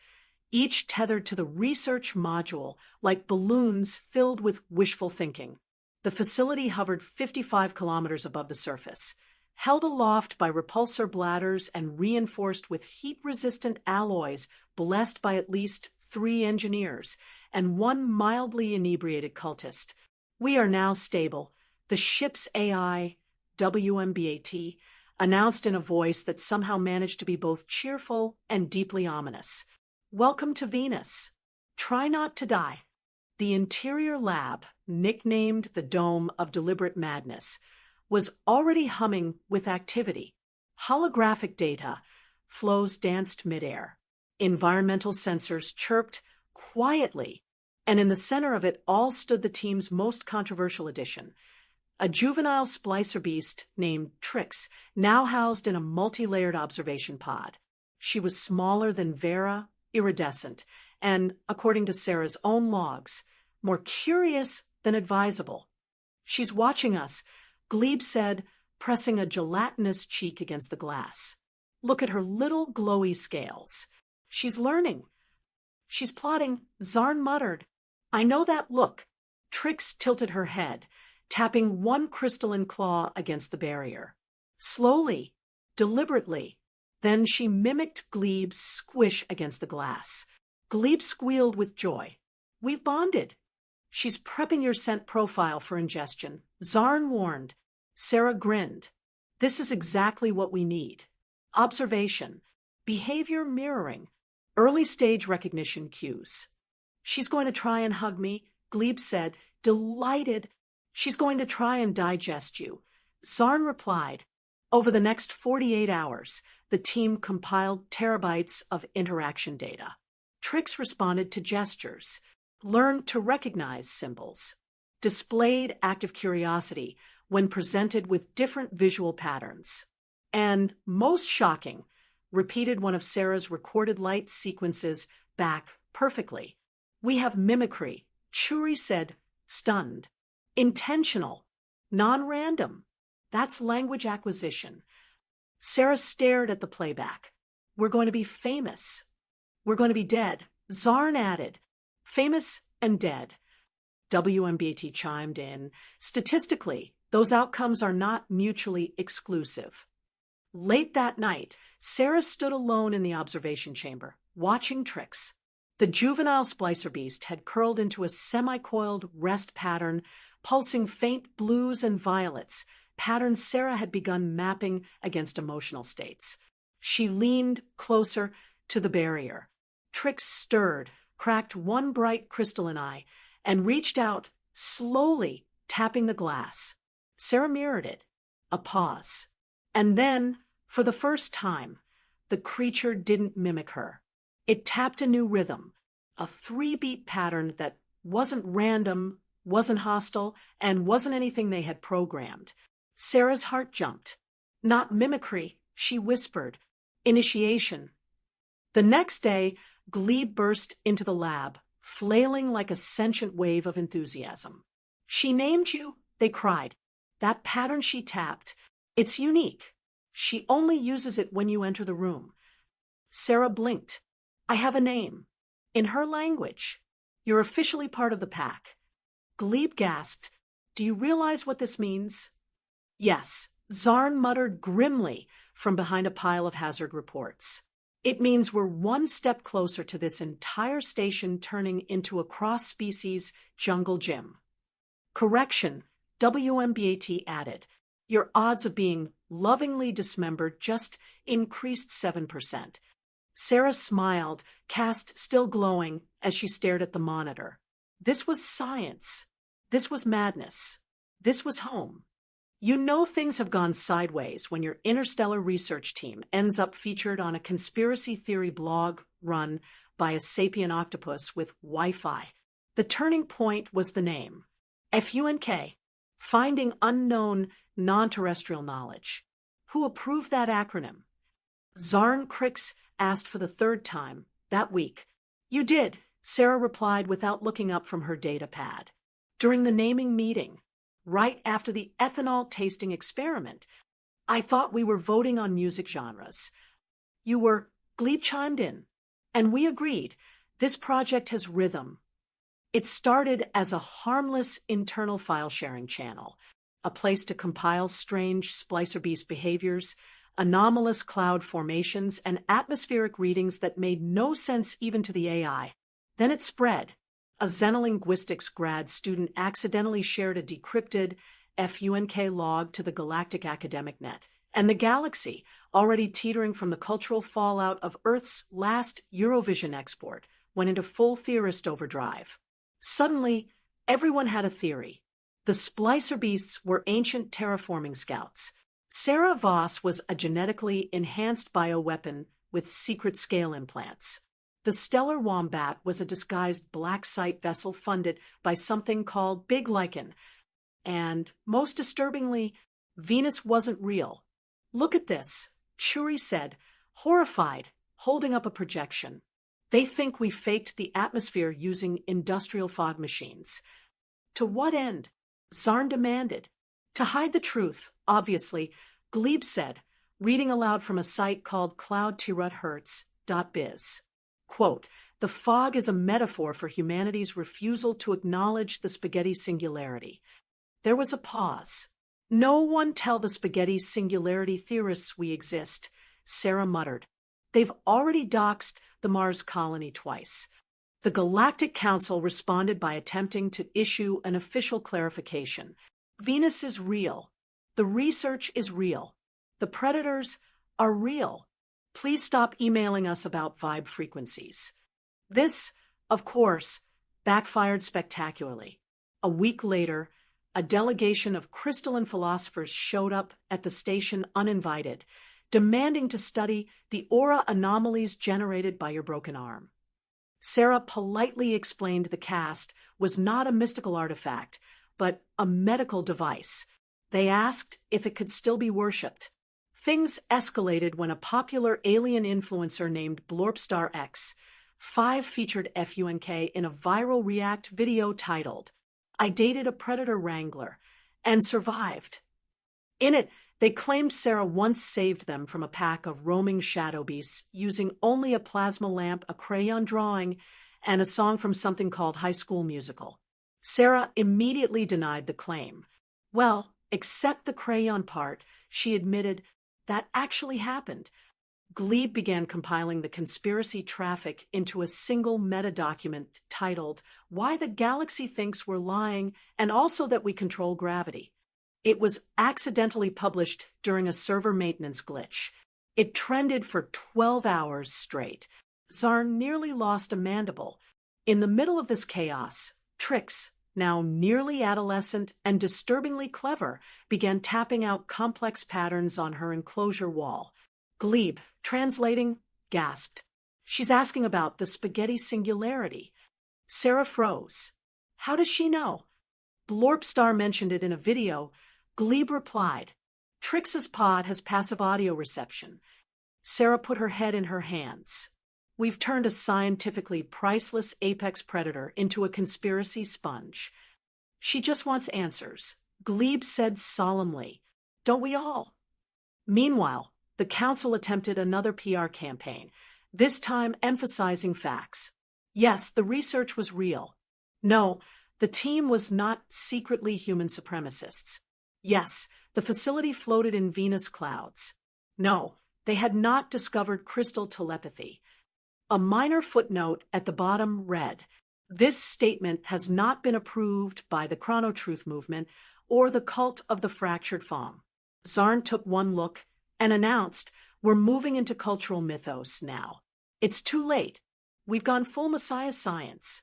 each tethered to the research module like balloons filled with wishful thinking. The facility hovered 55 kilometers above the surface, held aloft by repulsor bladders and reinforced with heat-resistant alloys blessed by at least 3 engineers and 1 mildly inebriated cultist. We are now stable. The ship's AI, WMBAT, announced in a voice that somehow managed to be both cheerful and deeply ominous. Welcome to Venus. Try not to die. The interior lab, nicknamed the Dome of Deliberate Madness, was already humming with activity. Holographic data flows danced midair. Environmental sensors chirped quietly, and in the center of it all stood the team's most controversial addition, a juvenile splicer beast named Trix, now housed in a multi-layered observation pod. She was smaller than Vera, iridescent, and, according to Sarah's own logs, more curious than advisable. She's watching us, Glebe said, pressing a gelatinous cheek against the glass. Look at her little glowy scales. She's learning. She's plotting, Zarn muttered. I know that look. Trix tilted her head, tapping one crystalline claw against the barrier. Slowly, deliberately. Then she mimicked Glebe's squish against the glass. Glebe squealed with joy. We've bonded. She's prepping your scent profile for ingestion, Zarn warned. Sarah grinned. This is exactly what we need. Observation, behavior mirroring, early stage recognition cues. She's going to try and hug me, Glebe said, delighted. She's going to try and digest you. Zarn replied. Over the next 48 hours, the team compiled terabytes of interaction data. Trix responded to gestures, learned to recognize symbols, displayed active curiosity when presented with different visual patterns, and, most shocking, repeated one of Sarah's recorded light sequences back perfectly. We have mimicry, Churi said, stunned. Intentional, non-random. That's language acquisition. Sarah stared at the playback. We're going to be famous. We're going to be dead. Zarn added. Famous and dead. WMBT chimed in. Statistically, those outcomes are not mutually exclusive. Late that night, Sarah stood alone in the observation chamber, watching Trix. The juvenile splicer beast had curled into a semi-coiled rest pattern, pulsing faint blues and violets, patterns Sarah had begun mapping against emotional states. She leaned closer to the barrier. Trix stirred, cracked one bright crystalline eye, and reached out, slowly tapping the glass. Sarah mirrored it. A pause. And then, for the first time, the creature didn't mimic her. It tapped a new rhythm, a 3-beat pattern that wasn't random, wasn't hostile, and wasn't anything they had programmed. Sarah's heart jumped. Not mimicry, she whispered. Initiation. The next day, Glebe burst into the lab, flailing like a sentient wave of enthusiasm. She named you, they cried. That pattern she tapped, it's unique. She only uses it when you enter the room. Sarah blinked. I have a name. In her language. You're officially part of the pack. Glebe gasped. Do you realize what this means? Yes, Zarn muttered grimly from behind a pile of hazard reports. It means we're one step closer to this entire station turning into a cross-species jungle gym. Correction, WMBAT added. Your odds of being lovingly dismembered just increased 7%. Sarah smiled, cast still glowing, as she stared at the monitor. This was science. This was madness. This was home. You know things have gone sideways when your interstellar research team ends up featured on a conspiracy theory blog run by a sapient octopus with Wi-Fi. The turning point was the name. FUNK, Finding Unknown Non-Terrestrial Knowledge. Who approved that acronym? Zarn Crix asked for the third time, that week. You did, Sarah replied without looking up from her data pad. During the naming meeting, right after the ethanol tasting experiment, I thought we were voting on music genres. You were, Glebe chimed in, and we agreed, this project has rhythm. It started as a harmless internal file-sharing channel, a place to compile strange splicer beast behaviors, anomalous cloud formations, and atmospheric readings that made no sense even to the AI. Then it spread. A xenolinguistics grad student accidentally shared a decrypted FUNK log to the galactic academic net, and the galaxy, already teetering from the cultural fallout of Earth's last Eurovision export, went into full theorist overdrive. Suddenly, everyone had a theory. The splicer beasts were ancient terraforming scouts. Sarah Voss was a genetically enhanced bioweapon with secret scale implants. The stellar wombat was a disguised black site vessel funded by something called Big Lichen. And, most disturbingly, Venus wasn't real. Look at this, Shuri said, horrified, holding up a projection. They think we faked the atmosphere using industrial fog machines. To what end? Zarn demanded. To hide the truth, obviously, Glebe said, reading aloud from a site called cloud-hertz.biz. Quote, the fog is a metaphor for humanity's refusal to acknowledge the spaghetti singularity. There was a pause. No one tell the spaghetti singularity theorists we exist, Sarah muttered. They've already doxed the Mars colony twice. The Galactic Council responded by attempting to issue an official clarification. Venus is real. The research is real. The predators are real. Please stop emailing us about vibe frequencies. This, of course, backfired spectacularly. A week later, a delegation of crystalline philosophers showed up at the station uninvited, demanding to study the aura anomalies generated by your broken arm. Sarah politely explained the cast was not a mystical artifact, but a medical device. They asked if it could still be worshipped. Things escalated when a popular alien influencer named Blorpstar X 5 featured FUNK in a viral React video titled, I Dated a Predator Wrangler, and Survived. In it, they claimed Sarah once saved them from a pack of roaming shadow beasts using only a plasma lamp, a crayon drawing, and a song from something called High School Musical. Sarah immediately denied the claim. Well, except the crayon part, she admitted, that actually happened. Glebe began compiling the conspiracy traffic into a single meta-document titled, "Why the Galaxy Thinks We're Lying and Also That We Control Gravity." It was accidentally published during a server maintenance glitch. It trended for 12 hours straight. Zarn nearly lost a mandible. In the middle of this chaos, Trix, now nearly adolescent and disturbingly clever, began tapping out complex patterns on her enclosure wall. Glebe, translating, gasped. "She's asking about the spaghetti singularity." Sarah froze. "How does she know?" Blorpstar mentioned it in a video. Glebe replied, "Trix's pod has passive audio reception." Sarah put her head in her hands. "We've turned a scientifically priceless apex predator into a conspiracy sponge." "She just wants answers," Glebe said solemnly. "Don't we all?" Meanwhile, the council attempted another PR campaign, this time emphasizing facts. Yes, the research was real. No, the team was not secretly human supremacists. Yes, the facility floated in Venus clouds. No, they had not discovered crystal telepathy. A minor footnote at the bottom read, "This statement has not been approved by the Chronotruth movement or the cult of the fractured Fong." Zarn took one look and announced, "We're moving into cultural mythos now. It's too late. We've gone full Messiah science."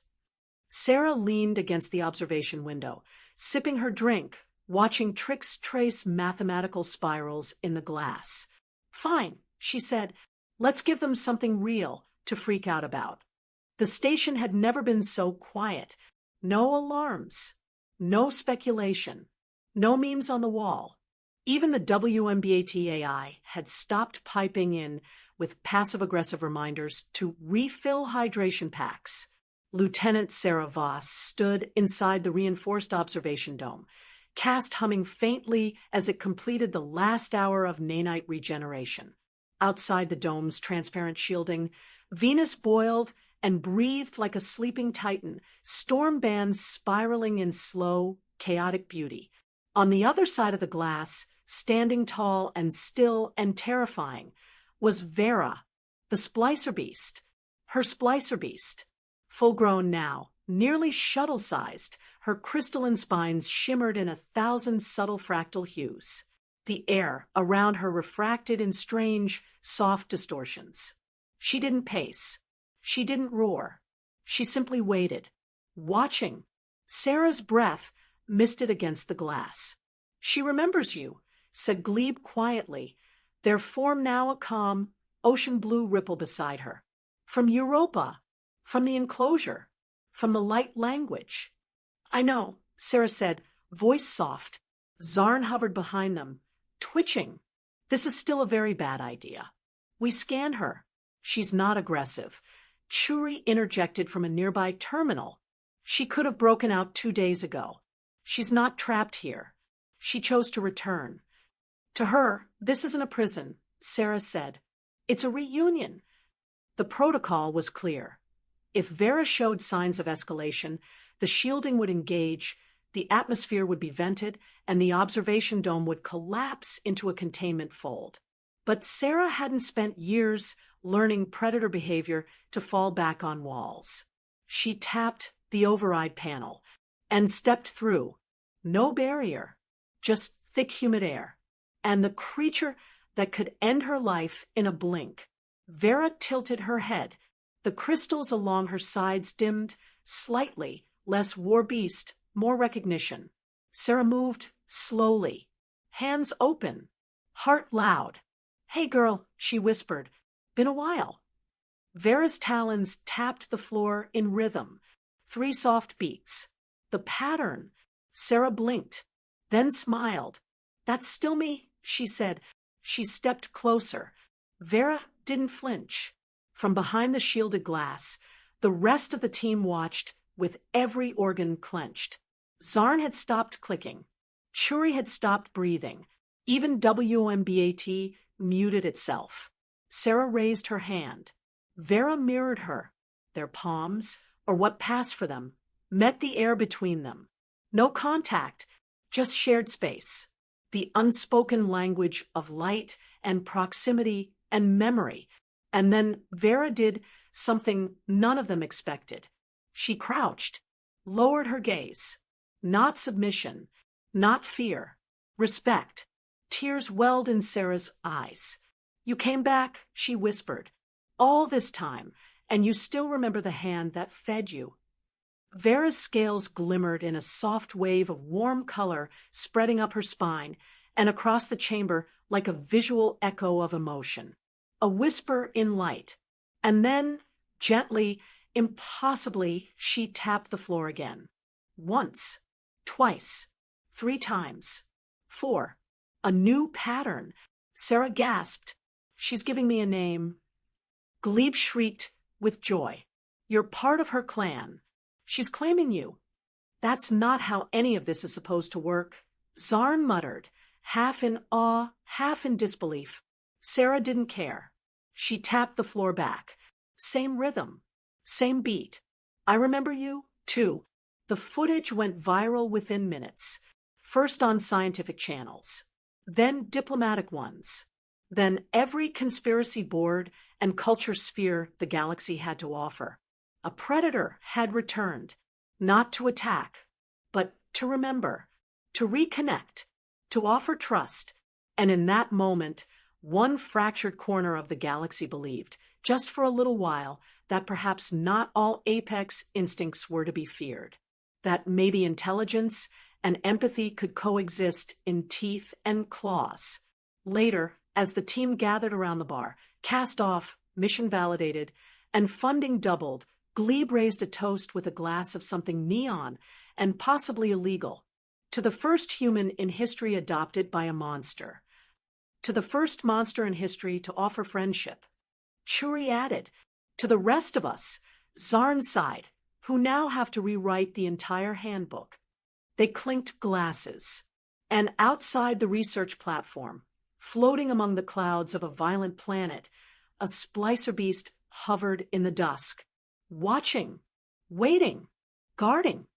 Sarah leaned against the observation window, sipping her drink, watching Trix trace mathematical spirals in the glass. "Fine," she said. "Let's give them something real to freak out about." The station had never been so quiet. No alarms. No speculation. No memes on the wall. Even the WMBAT AI had stopped piping in with passive-aggressive reminders to refill hydration packs. Lieutenant Sarah Voss stood inside the reinforced observation dome, cast humming faintly as it completed the last hour of nanite regeneration. Outside the dome's transparent shielding, Venus boiled and breathed like a sleeping titan, storm bands spiraling in slow, chaotic beauty. On the other side of the glass, standing tall and still and terrifying, was Vera, the splicer beast. Her splicer beast. Full-grown now, nearly shuttle-sized, her crystalline spines shimmered in 1,000 subtle fractal hues. The air around her refracted in strange, soft distortions. She didn't pace. She didn't roar. She simply waited, watching. Sarah's breath misted against the glass. "She remembers you," said Glebe quietly, there formed now a calm, ocean blue ripple beside her. "From Europa, from the enclosure, from the light language." "I know," Sarah said, voice soft. Zarn hovered behind them, twitching. "This is still a very bad idea. We scanned her. She's not aggressive." Churi interjected from a nearby terminal. "She could have broken out 2 days ago. She's not trapped here. She chose to return." "To her, this isn't a prison," Sarah said. "It's a reunion." The protocol was clear. If Vera showed signs of escalation, the shielding would engage, the atmosphere would be vented, and the observation dome would collapse into a containment fold. But Sarah hadn't spent years learning predator behavior to fall back on walls. She tapped the override panel and stepped through. No barrier, just thick humid air. And the creature that could end her life in a blink. Vera tilted her head. The crystals along her sides dimmed slightly, less war beast, more recognition. Sarah moved slowly, hands open, heart loud. "Hey girl," she whispered. "Been a while." Vera's talons tapped the floor in rhythm. 3 soft beats. The pattern. Sarah blinked, then smiled. "That's still me," she said. She stepped closer. Vera didn't flinch. From behind the shielded glass, the rest of the team watched with every organ clenched. Zarn had stopped clicking. Churi had stopped breathing. Even WMBAT muted itself. Sarah raised her hand. Vera mirrored her. Their palms, or what passed for them, met the air between them. No contact, just shared space. The unspoken language of light and proximity and memory. And then Vera did something none of them expected. She crouched, lowered her gaze. Not submission, not fear, respect. Tears welled in Sarah's eyes. "You came back," she whispered, "all this time, and you still remember the hand that fed you." Vera's scales glimmered in a soft wave of warm color spreading up her spine and across the chamber like a visual echo of emotion. A whisper in light. And then, gently, impossibly, she tapped the floor again. Once, twice, 3 times, 4. A new pattern. Sarah gasped. "She's giving me a name." Glebe shrieked with joy. "You're part of her clan. She's claiming you." "That's not how any of this is supposed to work," Zarn muttered, half in awe, half in disbelief. Sarah didn't care. She tapped the floor back. Same rhythm, same beat. "I remember you, too." The footage went viral within minutes, first on scientific channels, then diplomatic ones, then every conspiracy board and culture sphere the galaxy had to offer. A predator had returned, not to attack, but to remember, to reconnect, to offer trust. And in that moment, one fractured corner of the galaxy believed, just for a little while, that perhaps not all apex instincts were to be feared, that maybe intelligence and empathy could coexist in teeth and claws. Later, as the team gathered around the bar, cast off, mission validated, and funding doubled, Glebe raised a toast with a glass of something neon and possibly illegal. To the first human in history adopted by a monster. To the first monster in history to offer friendship. Shuri added, to the rest of us, Zarn sighed, who now have to rewrite the entire handbook. They clinked glasses. And outside the research platform, floating among the clouds of a violent planet, a splicer beast hovered in the dusk, watching, waiting, guarding.